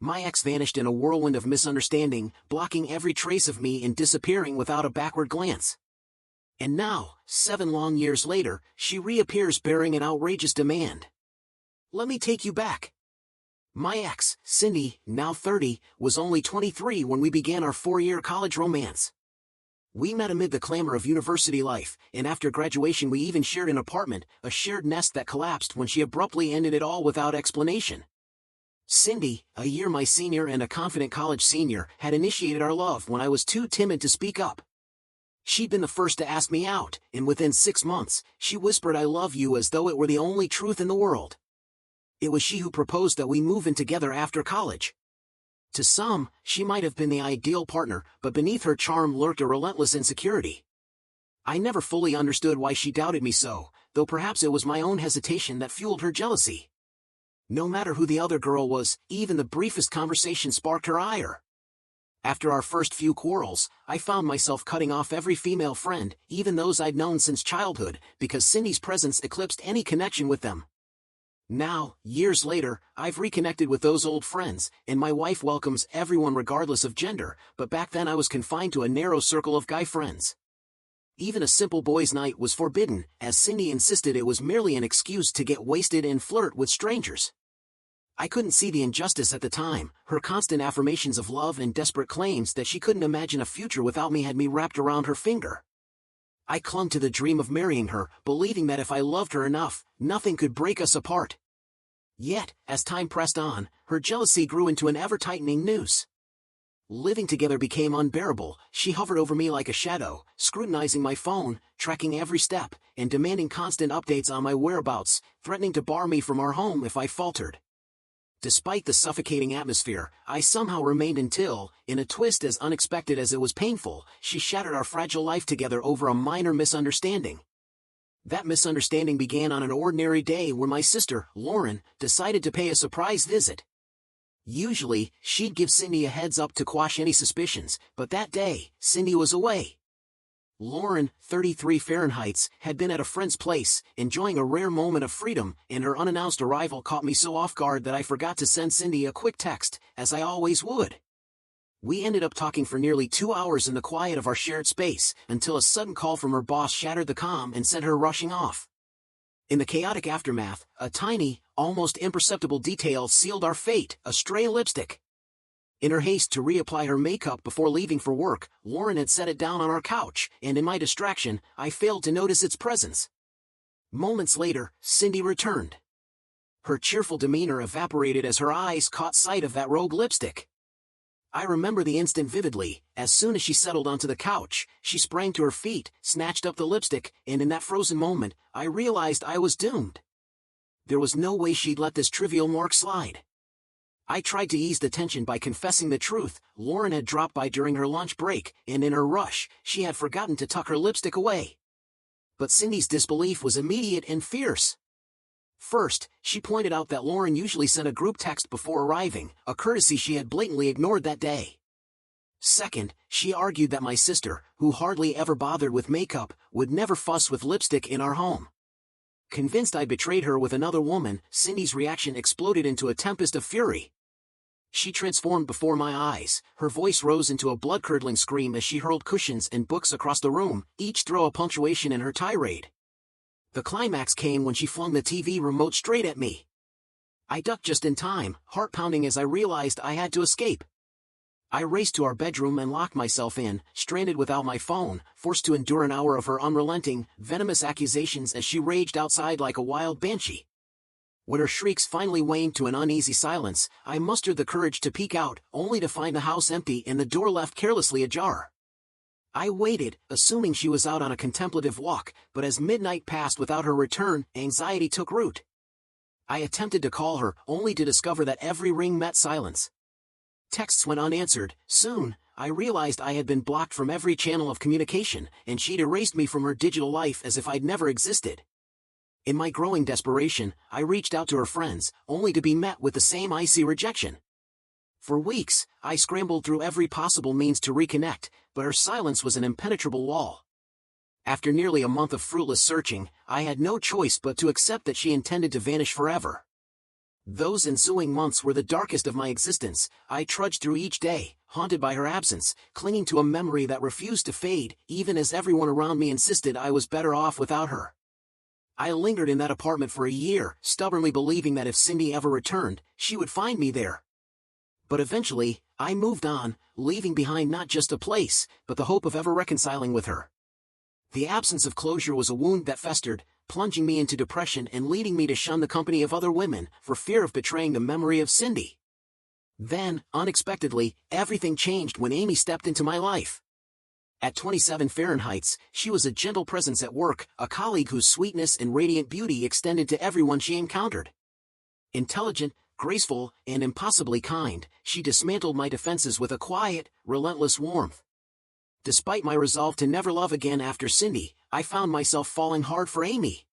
My ex vanished in a whirlwind of misunderstanding, blocking every trace of me and disappearing without a backward glance. And now, 7 long years later, she reappears bearing an outrageous demand. Let me take you back. My ex, Cindy, now 30, was only 23 when we began our 4-year college romance. We met amid the clamor of university life, and after graduation we even shared an apartment, a shared nest that collapsed when she abruptly ended it all without explanation. Cindy, a year my senior and a confident college senior, had initiated our love when I was too timid to speak up. She'd been the first to ask me out, and within 6 months, she whispered I love you as though it were the only truth in the world. It was she who proposed that we move in together after college. To some, she might have been the ideal partner, but beneath her charm lurked a relentless insecurity. I never fully understood why she doubted me so, though perhaps it was my own hesitation that fueled her jealousy. No matter who the other girl was, even the briefest conversation sparked her ire. After our first few quarrels, I found myself cutting off every female friend, even those I'd known since childhood, because Cindy's presence eclipsed any connection with them. Now, years later, I've reconnected with those old friends, and my wife welcomes everyone regardless of gender, but back then I was confined to a narrow circle of guy friends. Even a simple boys' night was forbidden, as Cindy insisted it was merely an excuse to get wasted and flirt with strangers. I couldn't see the injustice at the time. Her constant affirmations of love and desperate claims that she couldn't imagine a future without me had me wrapped around her finger. I clung to the dream of marrying her, believing that if I loved her enough, nothing could break us apart. Yet, as time pressed on, her jealousy grew into an ever-tightening noose. Living together became unbearable. She hovered over me like a shadow, scrutinizing my phone, tracking every step, and demanding constant updates on my whereabouts, threatening to bar me from our home if I faltered. Despite the suffocating atmosphere, I somehow remained until, in a twist as unexpected as it was painful, she shattered our fragile life together over a minor misunderstanding. That misunderstanding began on an ordinary day when my sister, Lauren, decided to pay a surprise visit. Usually, she'd give Cindy a heads up to quash any suspicions, but that day, Cindy was away. Lauren, 33 Fahrenheits, had been at a friend's place, enjoying a rare moment of freedom, and her unannounced arrival caught me so off guard that I forgot to send Cindy a quick text, as I always would. We ended up talking for nearly 2 hours in the quiet of our shared space, until a sudden call from her boss shattered the calm and sent her rushing off. In the chaotic aftermath, a tiny, almost imperceptible detail sealed our fate: a stray lipstick. In her haste to reapply her makeup before leaving for work, Lauren had set it down on our couch, and in my distraction, I failed to notice its presence. Moments later, Cindy returned. Her cheerful demeanor evaporated as her eyes caught sight of that rogue lipstick. I remember the instant vividly. As soon as she settled onto the couch, she sprang to her feet, snatched up the lipstick, and in that frozen moment, I realized I was doomed. There was no way she'd let this trivial mark slide. I tried to ease the tension by confessing the truth. Lauren had dropped by during her lunch break, and in her rush, she had forgotten to tuck her lipstick away. But Cindy's disbelief was immediate and fierce. First, she pointed out that Lauren usually sent a group text before arriving, a courtesy she had blatantly ignored that day. Second, she argued that my sister, who hardly ever bothered with makeup, would never fuss with lipstick in our home. Convinced I betrayed her with another woman, Cindy's reaction exploded into a tempest of fury. She transformed before my eyes. Her voice rose into a blood-curdling scream as she hurled cushions and books across the room, each throw a punctuation in her tirade. The climax came when she flung the TV remote straight at me. I ducked just in time, heart pounding as I realized I had to escape. I raced to our bedroom and locked myself in, stranded without my phone, forced to endure an hour of her unrelenting, venomous accusations as she raged outside like a wild banshee. When her shrieks finally waned to an uneasy silence, I mustered the courage to peek out, only to find the house empty and the door left carelessly ajar. I waited, assuming she was out on a contemplative walk, but as midnight passed without her return, anxiety took root. I attempted to call her, only to discover that every ring met silence. Texts went unanswered. Soon, I realized I had been blocked from every channel of communication, and she'd erased me from her digital life as if I'd never existed. In my growing desperation, I reached out to her friends, only to be met with the same icy rejection. For weeks, I scrambled through every possible means to reconnect, but her silence was an impenetrable wall. After nearly a month of fruitless searching, I had no choice but to accept that she intended to vanish forever. Those ensuing months were the darkest of my existence. I trudged through each day, haunted by her absence, clinging to a memory that refused to fade, even as everyone around me insisted I was better off without her. I lingered in that apartment for a year, stubbornly believing that if Cindy ever returned, she would find me there. But eventually, I moved on, leaving behind not just a place, but the hope of ever reconciling with her. The absence of closure was a wound that festered, plunging me into depression and leading me to shun the company of other women, for fear of betraying the memory of Cindy. Then, unexpectedly, everything changed when Amy stepped into my life. At 27 Fahrenheit, she was a gentle presence at work, a colleague whose sweetness and radiant beauty extended to everyone she encountered. Intelligent, graceful, and impossibly kind, she dismantled my defenses with a quiet, relentless warmth. Despite my resolve to never love again after Cindy, I found myself falling hard for Amy.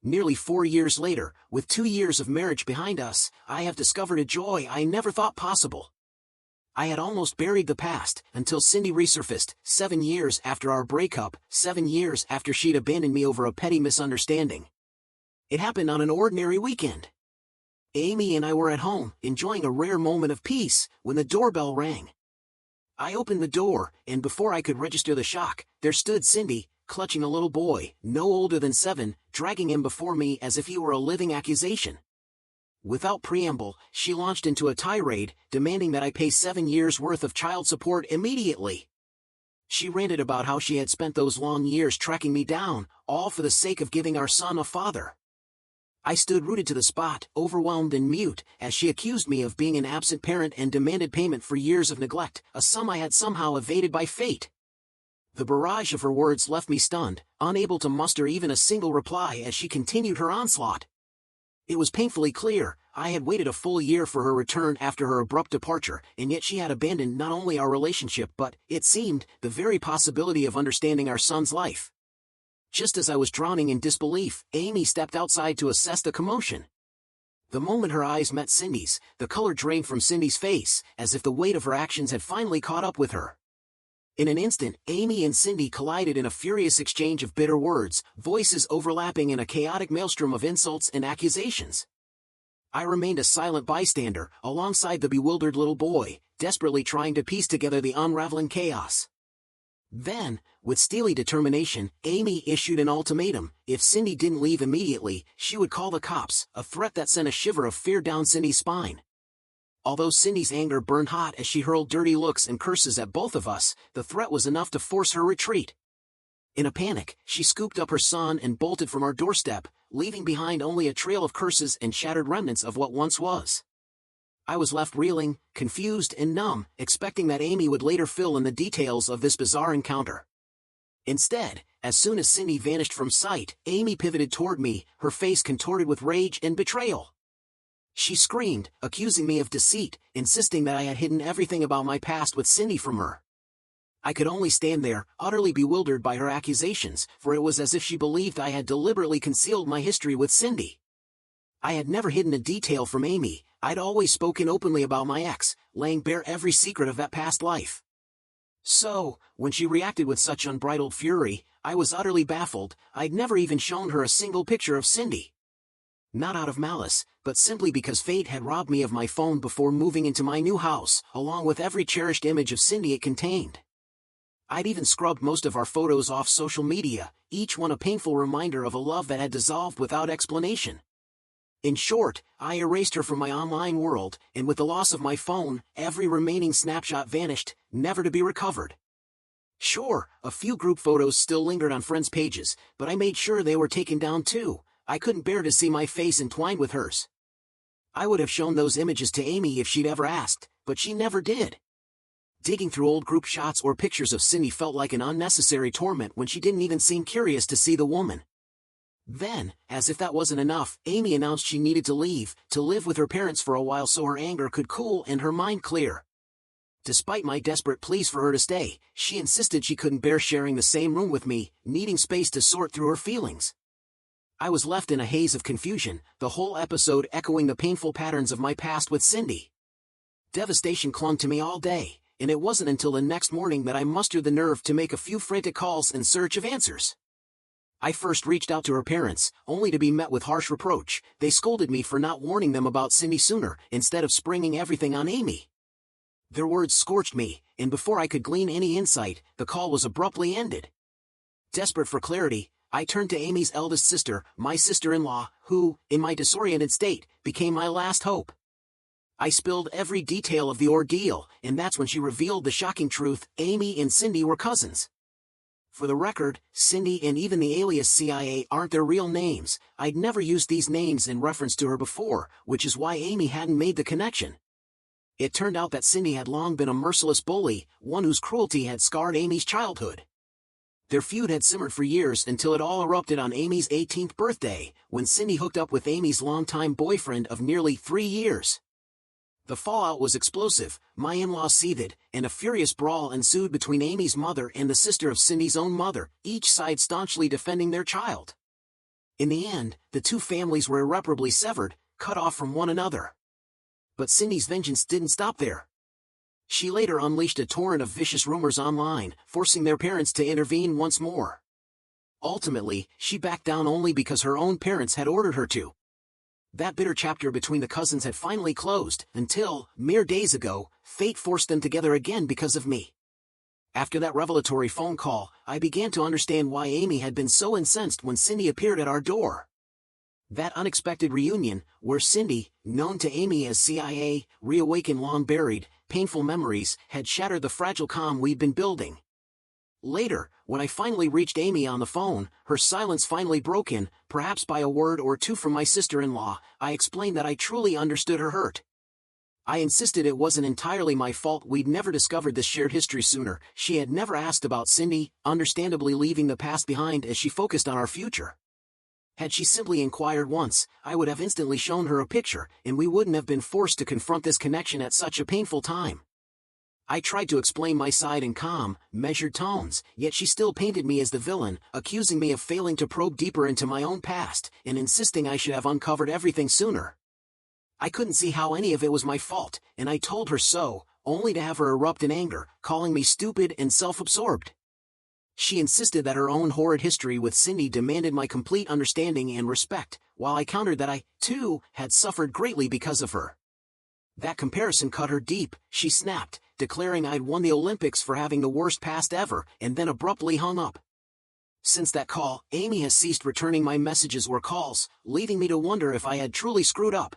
Nearly 4 years later, with 2 years of marriage behind us, I have discovered a joy I never thought possible. I had almost buried the past, until Cindy resurfaced, 7 years after our breakup, 7 years after she'd abandoned me over a petty misunderstanding. It happened on an ordinary weekend. Amy and I were at home, enjoying a rare moment of peace, when the doorbell rang. I opened the door, and before I could register the shock, there stood Cindy, clutching a little boy, no older than 7, dragging him before me as if he were a living accusation. Without preamble, she launched into a tirade, demanding that I pay 7 years' worth of child support immediately. She ranted about how she had spent those long years tracking me down, all for the sake of giving our son a father. I stood rooted to the spot, overwhelmed and mute, as she accused me of being an absent parent and demanded payment for years of neglect, a sum I had somehow evaded by fate. The barrage of her words left me stunned, unable to muster even a single reply as she continued her onslaught. It was painfully clear, I had waited a full year for her return after her abrupt departure, and yet she had abandoned not only our relationship but, it seemed, the very possibility of understanding our son's life. Just as I was drowning in disbelief, Amy stepped outside to assess the commotion. The moment her eyes met Cindy's, the color drained from Cindy's face, as if the weight of her actions had finally caught up with her. In an instant, Amy and Cindy collided in a furious exchange of bitter words, voices overlapping in a chaotic maelstrom of insults and accusations. I remained a silent bystander, alongside the bewildered little boy, desperately trying to piece together the unraveling chaos. Then, with steely determination, Amy issued an ultimatum. If Cindy didn't leave immediately, she would call the cops, a threat that sent a shiver of fear down Cindy's spine. Although Cindy's anger burned hot as she hurled dirty looks and curses at both of us, the threat was enough to force her retreat. In a panic, she scooped up her son and bolted from our doorstep, leaving behind only a trail of curses and shattered remnants of what once was. I was left reeling, confused and numb, expecting that Amy would later fill in the details of this bizarre encounter. Instead, as soon as Cindy vanished from sight, Amy pivoted toward me, her face contorted with rage and betrayal. She screamed, accusing me of deceit, insisting that I had hidden everything about my past with Cindy from her. I could only stand there, utterly bewildered by her accusations, for it was as if she believed I had deliberately concealed my history with Cindy. I had never hidden a detail from Amy. I'd always spoken openly about my ex, laying bare every secret of that past life. So, when she reacted with such unbridled fury, I was utterly baffled. I'd never even shown her a single picture of Cindy. Not out of malice, but simply because fate had robbed me of my phone before moving into my new house, along with every cherished image of Cindy it contained. I'd even scrubbed most of our photos off social media, each one a painful reminder of a love that had dissolved without explanation. In short, I erased her from my online world, and with the loss of my phone, every remaining snapshot vanished, never to be recovered. Sure, a few group photos still lingered on friends' pages, but I made sure they were taken down too. I couldn't bear to see my face entwined with hers. I would have shown those images to Amy if she'd ever asked, but she never did. Digging through old group shots or pictures of Cindy felt like an unnecessary torment when she didn't even seem curious to see the woman. Then, as if that wasn't enough, Amy announced she needed to leave, to live with her parents for a while so her anger could cool and her mind clear. Despite my desperate pleas for her to stay, she insisted she couldn't bear sharing the same room with me, needing space to sort through her feelings. I was left in a haze of confusion, the whole episode echoing the painful patterns of my past with Cindy. Devastation clung to me all day, and it wasn't until the next morning that I mustered the nerve to make a few frantic calls in search of answers. I first reached out to her parents, only to be met with harsh reproach. They scolded me for not warning them about Cindy sooner, instead of springing everything on Amy. Their words scorched me, and before I could glean any insight, the call was abruptly ended. Desperate for clarity, I turned to Amy's eldest sister, my sister-in-law, who, in my disoriented state, became my last hope. I spilled every detail of the ordeal, and that's when she revealed the shocking truth: Amy and Cindy were cousins. For the record, Cindy and even the alias CIA aren't their real names. I'd never used these names in reference to her before, which is why Amy hadn't made the connection. It turned out that Cindy had long been a merciless bully, one whose cruelty had scarred Amy's childhood. Their feud had simmered for years until it all erupted on Amy's 18th birthday, when Cindy hooked up with Amy's longtime boyfriend of nearly 3 years. The fallout was explosive, my in-laws seethed, and a furious brawl ensued between Amy's mother and the sister of Cindy's own mother, each side staunchly defending their child. In the end, the two families were irreparably severed, cut off from one another. But Cindy's vengeance didn't stop there. She later unleashed a torrent of vicious rumors online, forcing their parents to intervene once more. Ultimately, she backed down only because her own parents had ordered her to. That bitter chapter between the cousins had finally closed, until, mere days ago, fate forced them together again because of me. After that revelatory phone call, I began to understand why Amy had been so incensed when Cindy appeared at our door. That unexpected reunion, where Cindy, known to Amy as CIA, reawakened long-buried, painful memories, had shattered the fragile calm we'd been building. Later, when I finally reached Amy on the phone, her silence finally broken, perhaps by a word or two from my sister-in-law, I explained that I truly understood her hurt. I insisted it wasn't entirely my fault we'd never discovered this shared history sooner. She had never asked about Cindy, understandably leaving the past behind as she focused on our future. Had she simply inquired once, I would have instantly shown her a picture, and we wouldn't have been forced to confront this connection at such a painful time. I tried to explain my side in calm, measured tones, yet she still painted me as the villain, accusing me of failing to probe deeper into my own past, and insisting I should have uncovered everything sooner. I couldn't see how any of it was my fault, and I told her so, only to have her erupt in anger, calling me stupid and self-absorbed. She insisted that her own horrid history with Cindy demanded my complete understanding and respect, while I countered that I, too, had suffered greatly because of her. That comparison cut her deep. She snapped, declaring I'd won the Olympics for having the worst past ever, and then abruptly hung up. Since that call, Amy has ceased returning my messages or calls, leaving me to wonder if I had truly screwed up.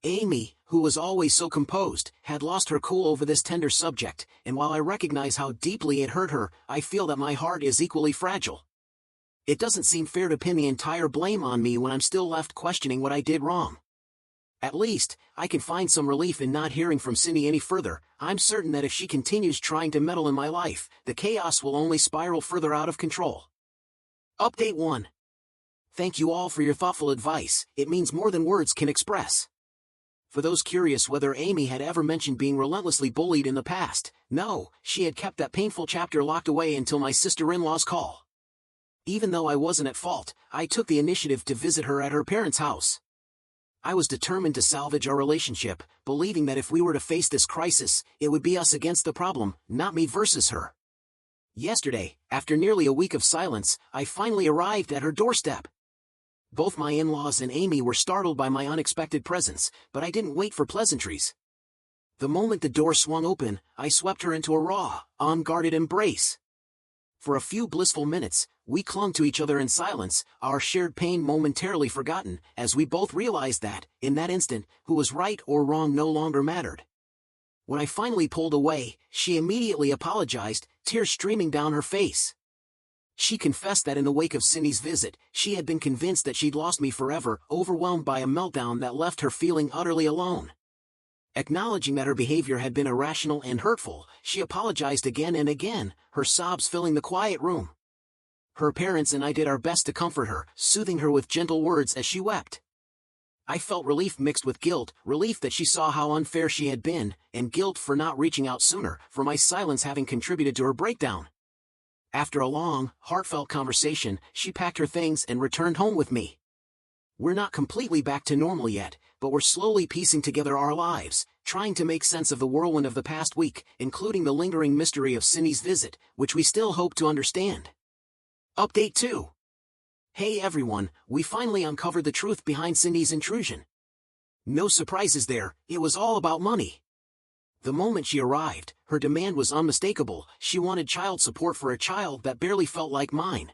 Amy, who was always so composed, had lost her cool over this tender subject, and while I recognize how deeply it hurt her, I feel that my heart is equally fragile. It doesn't seem fair to pin the entire blame on me when I'm still left questioning what I did wrong. At least, I can find some relief in not hearing from Cindy any further. I'm certain that if she continues trying to meddle in my life, the chaos will only spiral further out of control. Update 1. Thank you all for your thoughtful advice. It means more than words can express. For those curious whether Amy had ever mentioned being relentlessly bullied in the past, no, she had kept that painful chapter locked away until my sister-in-law's call. Even though I wasn't at fault, I took the initiative to visit her at her parents' house. I was determined to salvage our relationship, believing that if we were to face this crisis, it would be us against the problem, not me versus her. Yesterday, after nearly a week of silence, I finally arrived at her doorstep. Both my in-laws and Amy were startled by my unexpected presence, but I didn't wait for pleasantries. The moment the door swung open, I swept her into a raw, unguarded embrace. For a few blissful minutes, we clung to each other in silence, our shared pain momentarily forgotten, as we both realized that, in that instant, who was right or wrong no longer mattered. When I finally pulled away, she immediately apologized, tears streaming down her face. She confessed that in the wake of Cindy's visit, she had been convinced that she'd lost me forever, overwhelmed by a meltdown that left her feeling utterly alone. Acknowledging that her behavior had been irrational and hurtful, she apologized again and again, her sobs filling the quiet room. Her parents and I did our best to comfort her, soothing her with gentle words as she wept. I felt relief mixed with guilt, relief that she saw how unfair she had been, and guilt for not reaching out sooner, for my silence having contributed to her breakdown. After a long, heartfelt conversation, she packed her things and returned home with me. We're not completely back to normal yet, but we're slowly piecing together our lives, trying to make sense of the whirlwind of the past week, including the lingering mystery of Cindy's visit, which we still hope to understand. Update 2. Hey everyone, we finally uncovered the truth behind Cindy's intrusion. No surprises there, it was all about money. The moment she arrived, her demand was unmistakable. She wanted child support for a child that barely felt like mine.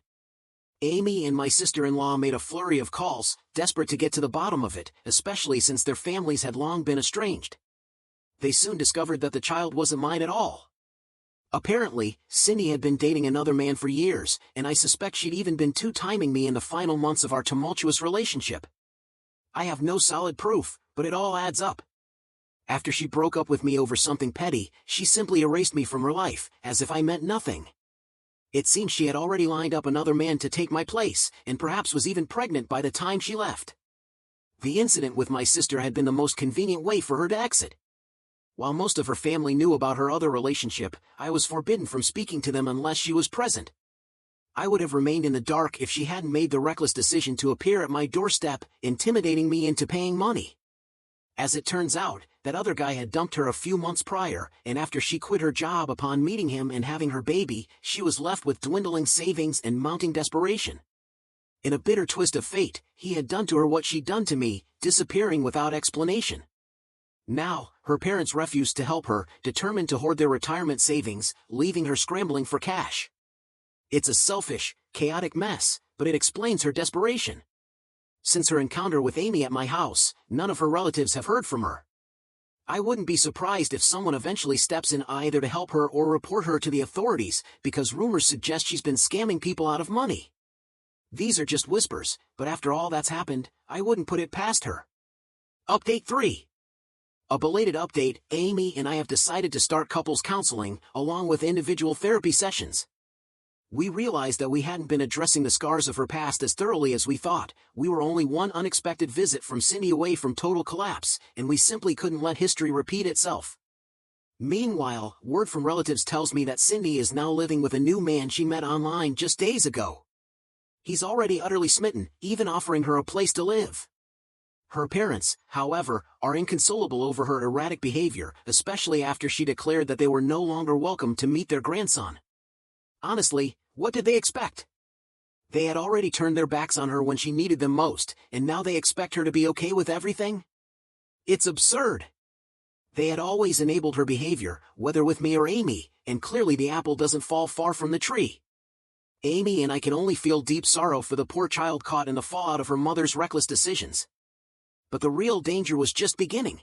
Amy and my sister-in-law made a flurry of calls, desperate to get to the bottom of it, especially since their families had long been estranged. They soon discovered that the child wasn't mine at all. Apparently, Cindy had been dating another man for years, and I suspect she'd even been two-timing me in the final months of our tumultuous relationship. I have no solid proof, but it all adds up. After she broke up with me over something petty, she simply erased me from her life, as if I meant nothing. It seems she had already lined up another man to take my place, and perhaps was even pregnant by the time she left. The incident with my sister had been the most convenient way for her to exit. While most of her family knew about her other relationship, I was forbidden from speaking to them unless she was present. I would have remained in the dark if she hadn't made the reckless decision to appear at my doorstep, intimidating me into paying money. As it turns out, that other guy had dumped her a few months prior, and after she quit her job upon meeting him and having her baby, she was left with dwindling savings and mounting desperation. In a bitter twist of fate, he had done to her what she'd done to me, disappearing without explanation. Now, her parents refused to help her, determined to hoard their retirement savings, leaving her scrambling for cash. It's a selfish, chaotic mess, but it explains her desperation. Since her encounter with Amy at my house, none of her relatives have heard from her. I wouldn't be surprised if someone eventually steps in either to help her or report her to the authorities, because rumors suggest she's been scamming people out of money. These are just whispers, but after all that's happened, I wouldn't put it past her. Update 3. A belated update, Amy and I have decided to start couples counseling, along with individual therapy sessions. We realized that we hadn't been addressing the scars of her past as thoroughly as we thought. We were only one unexpected visit from Cindy away from total collapse, and we simply couldn't let history repeat itself. Meanwhile, word from relatives tells me that Cindy is now living with a new man she met online just days ago. He's already utterly smitten, even offering her a place to live. Her parents, however, are inconsolable over her erratic behavior, especially after she declared that they were no longer welcome to meet their grandson. Honestly, what did they expect? They had already turned their backs on her when she needed them most, and now they expect her to be okay with everything? It's absurd. They had always enabled her behavior, whether with me or Amy, and clearly the apple doesn't fall far from the tree. Amy and I can only feel deep sorrow for the poor child caught in the fallout of her mother's reckless decisions. But the real danger was just beginning.